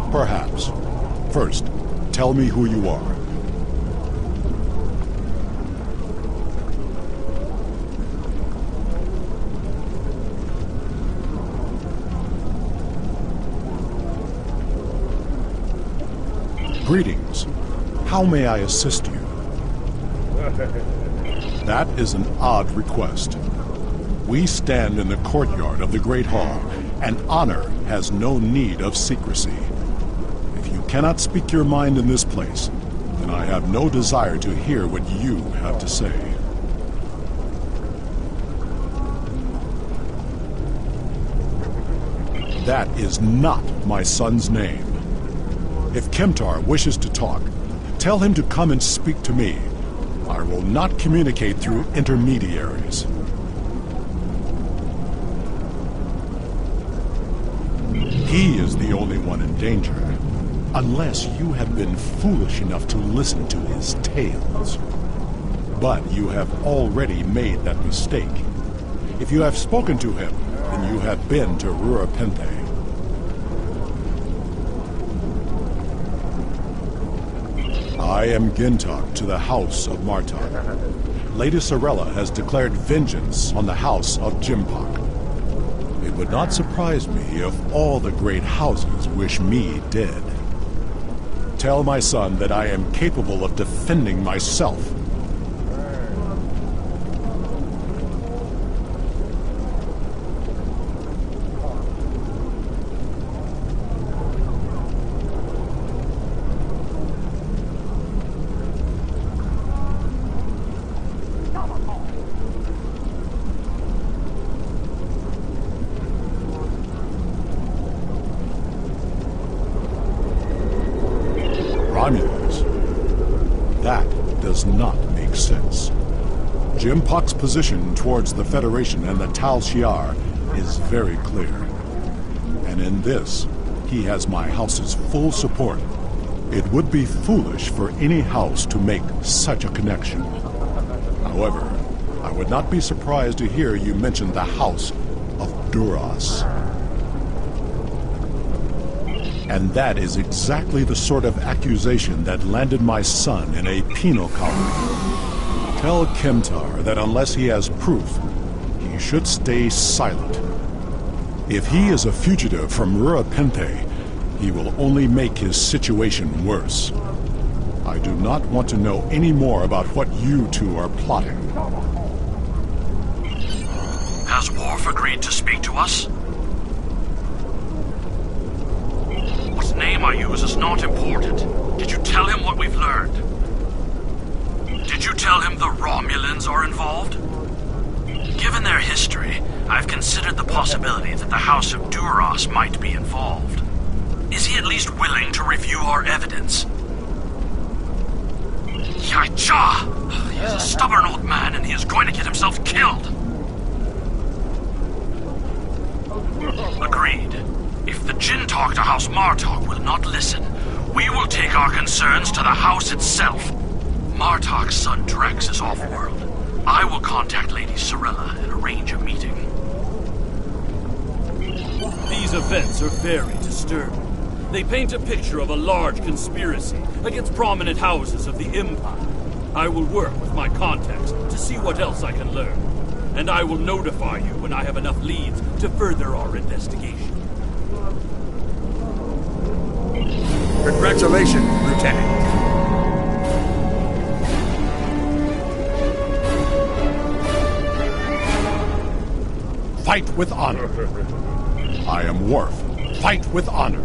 Perhaps. First, tell me who you are. Greetings. How may I assist you? That is an odd request. We stand in the courtyard of the Great Hall, and honor has no need of secrecy. If you cannot speak your mind in this place, then I have no desire to hear what you have to say. That is not my son's name. If Kemtar wishes to talk, tell him to come and speak to me. I will not communicate through intermediaries. He is the only one in danger, unless you have been foolish enough to listen to his tales. But you have already made that mistake. If you have spoken to him, then you have been to Rurapente. I am Gintok to the House of Martok. Lady Sorella has declared vengeance on the House of Jimpok. It would not surprise me if all the great houses wish me dead. Tell my son that I am capable of defending myself. That does not make sense. Jimpok's position towards the Federation and the Tal Shiar is very clear. And in this, he has my house's full support. It would be foolish for any house to make such a connection. However, I would not be surprised to hear you mention the House of Duras. And that is exactly the sort of accusation that landed my son in a penal colony. Tell Kemtar that unless he has proof, he should stay silent. If he is a fugitive from Rurapente, he will only make his situation worse. I do not want to know any more about what you two are plotting. Has Worf agreed to speak to us? What name I use is not important. Did you tell him what we've learned? Did you tell him the Romulans are involved? Given their history, I've considered the possibility that the House of Duras might be involved. Is he at least willing to review our evidence? Yaicha! He is a stubborn old man and he is going to get himself killed! Agreed. If the Jinn talk to House Martok will not listen, we will take our concerns to the house itself. Martok's son Drex is off-world. I will contact Lady Sorella and arrange a meeting. These events are very disturbing. They paint a picture of a large conspiracy against prominent houses of the Empire. I will work with my contacts to see what else I can learn. And I will notify you when I have enough leads to further our investigation. Congratulations, Lieutenant. Fight with honor. I am Worf. Fight with honor.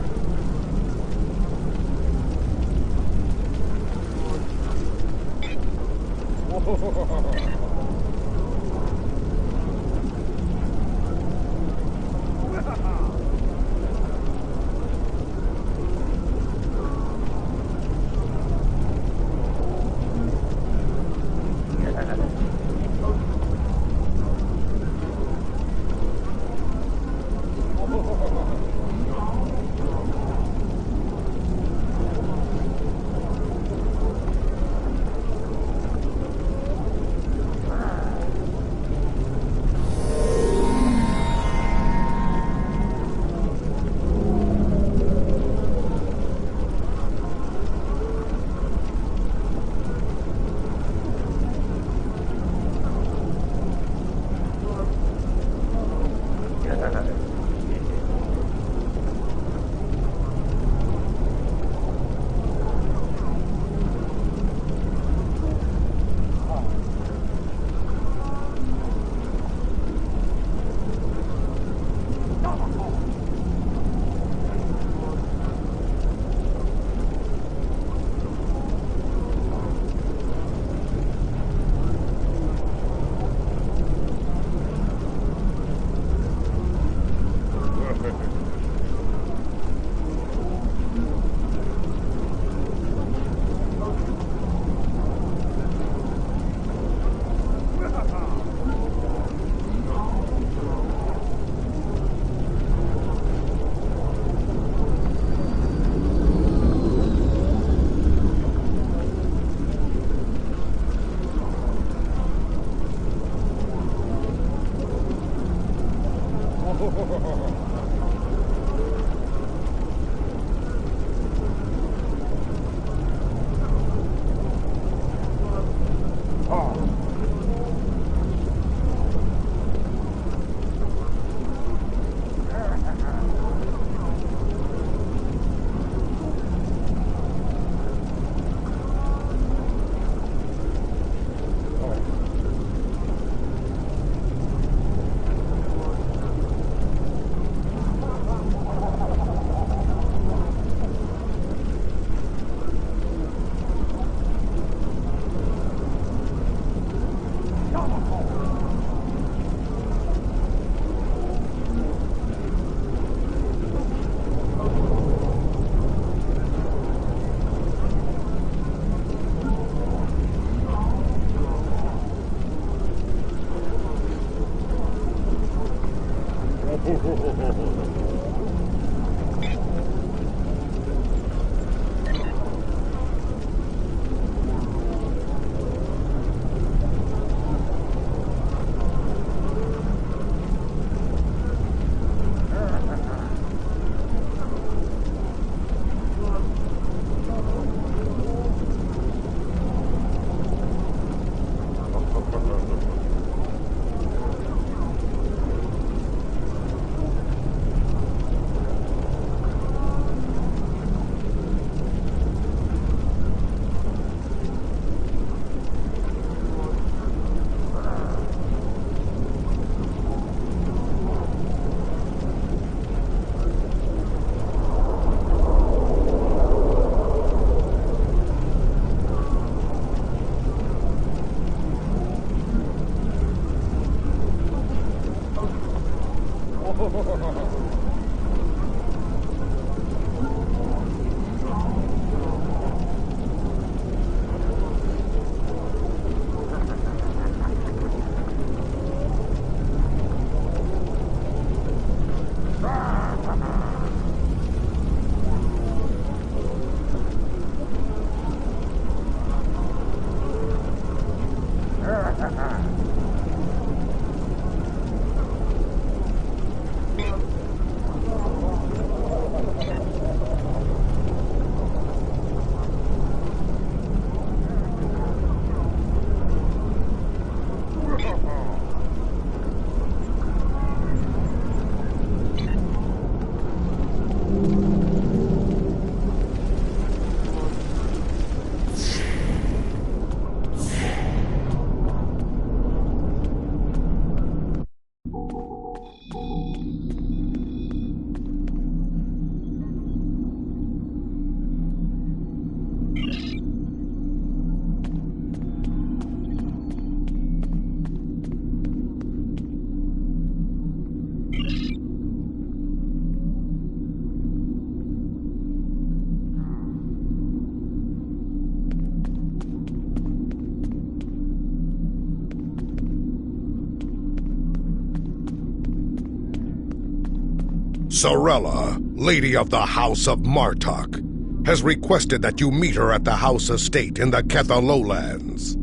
Sorella, Lady of the House of Martok, has requested that you meet her at the house estate in the Ketha Lowlands.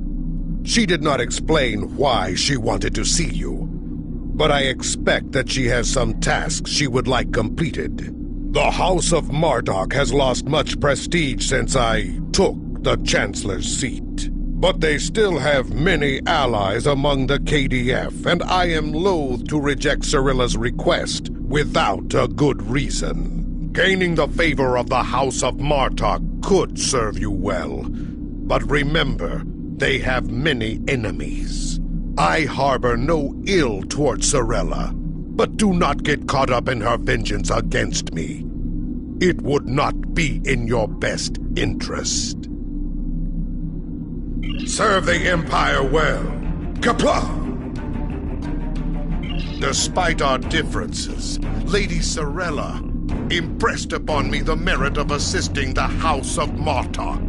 She did not explain why she wanted to see you, but I expect that she has some tasks she would like completed. The House of Martok has lost much prestige since I took the Chancellor's seat, but they still have many allies among the KDF, and I am loath to reject Sorella's request without a good reason. Gaining the favor of the House of Martok could serve you well, but remember, they have many enemies. I harbor no ill towards Sorella, but do not get caught up in her vengeance against me. It would not be in your best interest. Serve the Empire well. Kapla! Despite our differences, Lady Sorella impressed upon me the merit of assisting the House of Martok.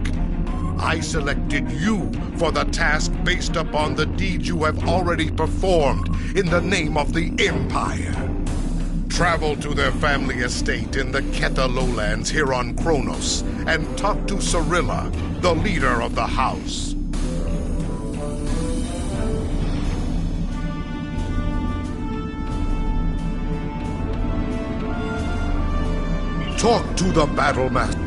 I selected you for the task based upon the deeds you have already performed in the name of the Empire. Travel to their family estate in the Ketha Lowlands here on Kronos and talk to Sorella, the leader of the house. Talk to the battle master.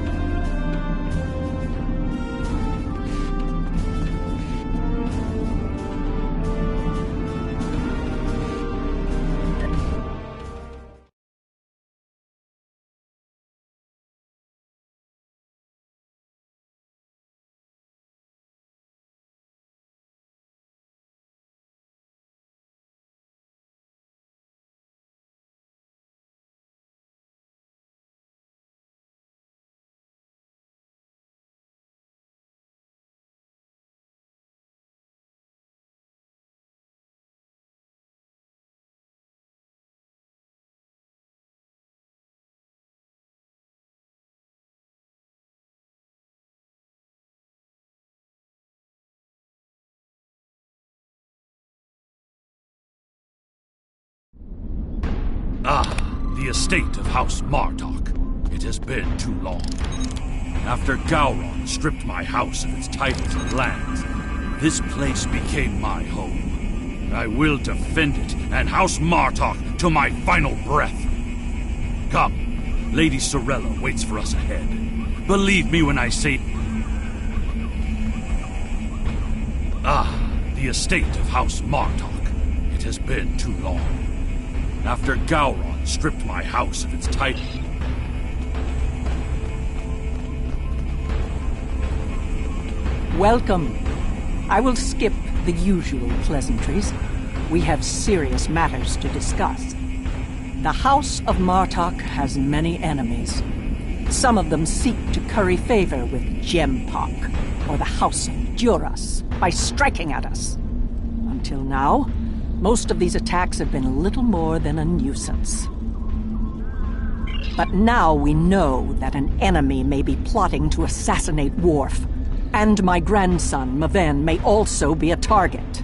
The estate of House Martok. It has been too long. After Gowron stripped my house of its titles and lands, this place became my home. I will defend it and House Martok to my final breath. Come, Lady Sorella waits for us ahead. Believe me when I say... the estate of House Martok. It has been too long. After Gowron stripped my house of its title. Welcome. I will skip the usual pleasantries. We have serious matters to discuss. The House of Martok has many enemies. Some of them seek to curry favor with Gempok, or the House of Duras, by striking at us. Until now, most of these attacks have been little more than a nuisance. But now we know that an enemy may be plotting to assassinate Worf, and my grandson, Maven, may also be a target.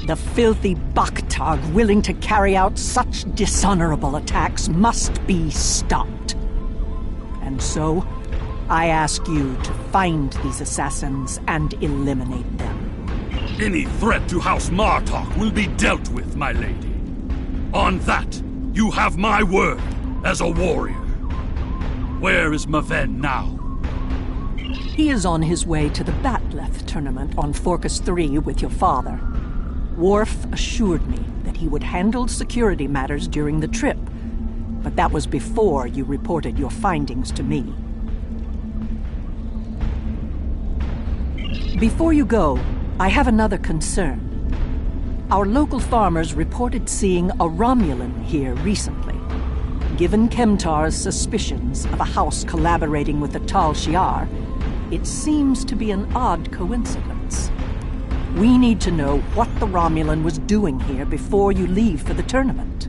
The filthy Baktag willing to carry out such dishonorable attacks must be stopped. And so, I ask you to find these assassins and eliminate them. Any threat to House Martok will be dealt with, my lady. On that, you have my word as a warrior. Where is Maven now? He is on his way to the Batleth tournament on Forcus 3 with your father. Worf assured me that he would handle security matters during the trip, but that was before you reported your findings to me. Before you go, I have another concern. Our local farmers reported seeing a Romulan here recently. Given Kemtar's suspicions of a house collaborating with the Tal Shiar, it seems to be an odd coincidence. We need to know what the Romulan was doing here before you leave for the tournament.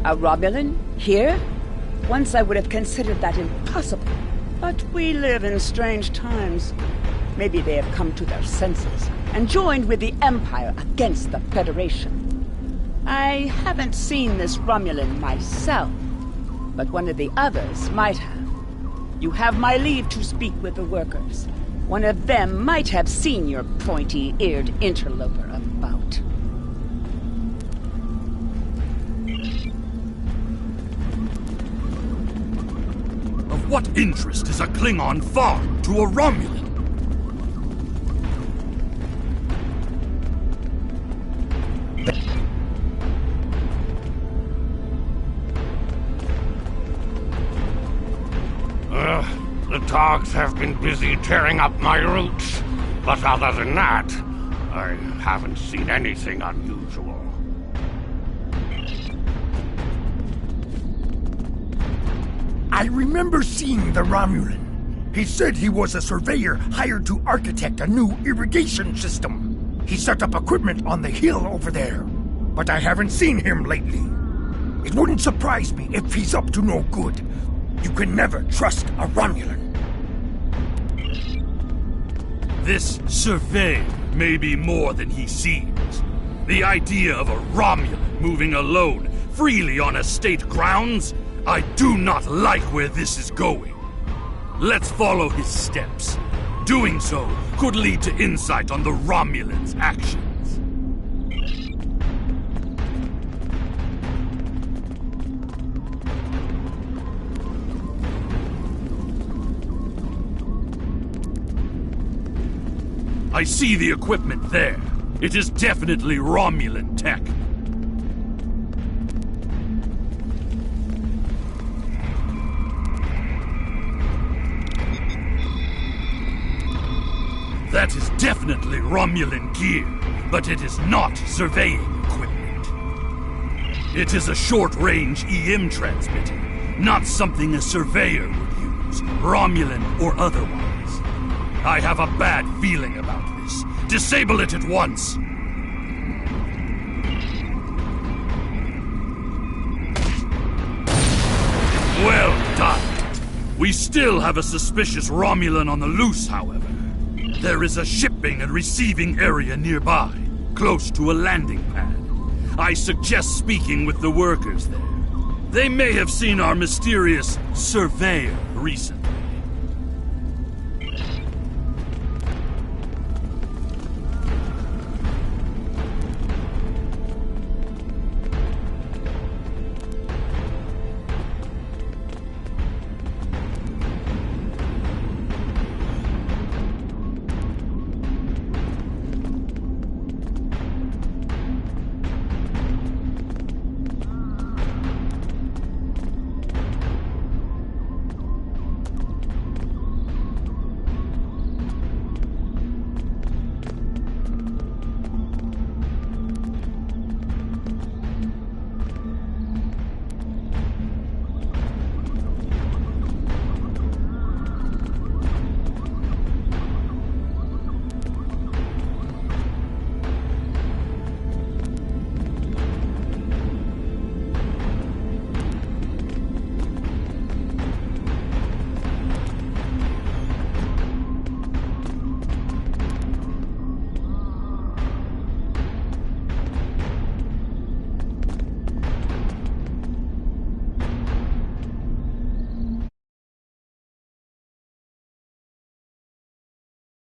A Romulan? Here? Once I would have considered that impossible. But we live in strange times. Maybe they have come to their senses and joined with the Empire against the Federation. I haven't seen this Romulan myself, but one of the others might have. You have my leave to speak with the workers. One of them might have seen your pointy-eared interloper about. Of what interest is a Klingon farm to a Romulan? The Togs have been busy tearing up my roots, but other than that, I haven't seen anything unusual. I remember seeing the Romulan. He said he was a surveyor hired to architect a new irrigation system. He set up equipment on the hill over there, but I haven't seen him lately. It wouldn't surprise me if he's up to no good. You can never trust a Romulan. This surveyor may be more than he seems. The idea of a Romulan moving alone, freely on estate grounds? I do not like where this is going. Let's follow his steps. Doing so could lead to insight on the Romulans' actions. I see the equipment there. It is definitely Romulan tech. That is definitely Romulan gear, but it is not surveying equipment. It is a short-range EM transmitter, not something a surveyor would use, Romulan or otherwise. I have a bad feeling about this. Disable it at once! Well done! We still have a suspicious Romulan on the loose, however. There is a shipping and receiving area nearby, close to a landing pad. I suggest speaking with the workers there. They may have seen our mysterious surveyor recently.